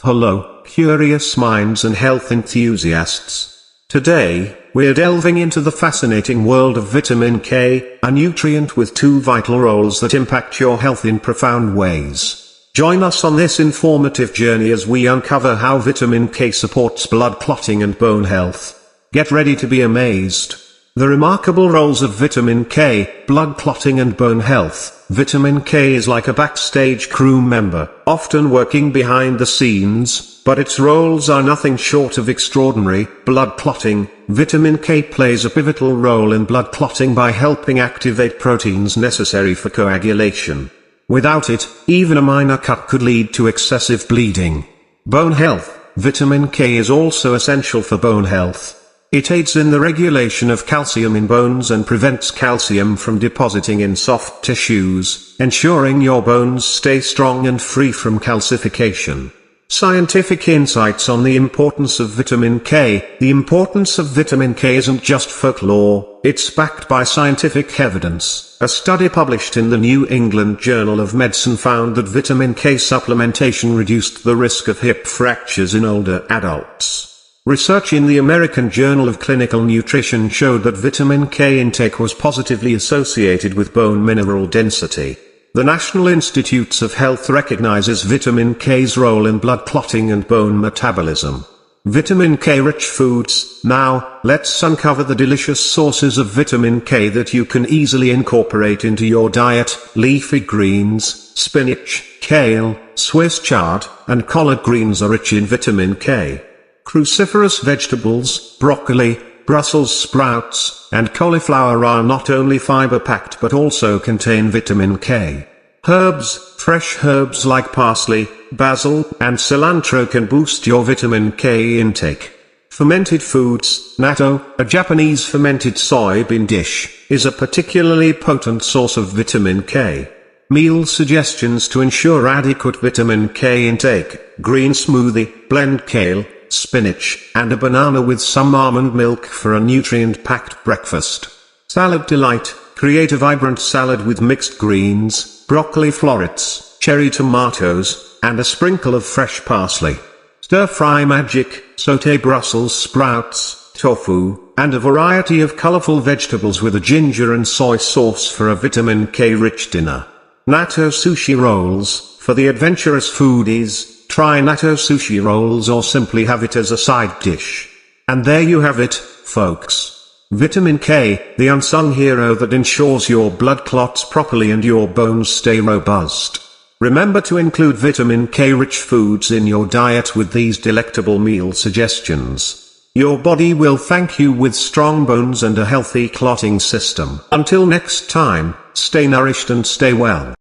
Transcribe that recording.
Hello, curious minds and health enthusiasts. Today, we're delving into the fascinating world of vitamin K, a nutrient with two vital roles that impact your health in profound ways. Join us on this informative journey as we uncover how vitamin K supports blood clotting and bone health. Get ready to be amazed. The remarkable roles of vitamin K, blood clotting and bone health. Vitamin K is like a backstage crew member, often working behind the scenes, but its roles are nothing short of extraordinary. Blood clotting. Vitamin K plays a pivotal role in blood clotting by helping activate proteins necessary for coagulation. Without it, even a minor cut could lead to excessive bleeding. Bone health. Vitamin K is also essential for bone health. It aids in the regulation of calcium in bones and prevents calcium from depositing in soft tissues, ensuring your bones stay strong and free from calcification. Scientific insights on the importance of vitamin K. The importance of vitamin K isn't just folklore, it's backed by scientific evidence. A study published in the New England Journal of Medicine found that vitamin K supplementation reduced the risk of hip fractures in older adults. Research in the American Journal of Clinical Nutrition showed that vitamin K intake was positively associated with bone mineral density. The National Institutes of Health recognizes vitamin K's role in blood clotting and bone metabolism. Vitamin K-rich foods. Now, let's uncover the delicious sources of vitamin K that you can easily incorporate into your diet. Leafy greens, spinach, kale, Swiss chard, and collard greens are rich in vitamin K. Cruciferous vegetables, broccoli, Brussels sprouts, and cauliflower are not only fiber-packed but also contain vitamin K. Herbs. Fresh herbs like parsley, basil, and cilantro can boost your vitamin K intake. Fermented foods. Natto, a Japanese fermented soybean dish, is a particularly potent source of vitamin K. Meal suggestions to ensure adequate vitamin K intake. Green smoothie. Blend kale, spinach, and a banana with some almond milk for a nutrient-packed breakfast. Salad delight. Create a vibrant salad with mixed greens, broccoli florets, cherry tomatoes, and a sprinkle of fresh parsley. Stir-fry magic. Sauté Brussels sprouts, tofu, and a variety of colorful vegetables with a ginger and soy sauce for a vitamin K-rich dinner. Natto sushi rolls. For the adventurous foodies, try natto sushi rolls or simply have it as a side dish. And there you have it, folks. Vitamin K, the unsung hero that ensures your blood clots properly and your bones stay robust. Remember to include vitamin K-rich foods in your diet with these delectable meal suggestions. Your body will thank you with strong bones and a healthy clotting system. Until next time, stay nourished and stay well.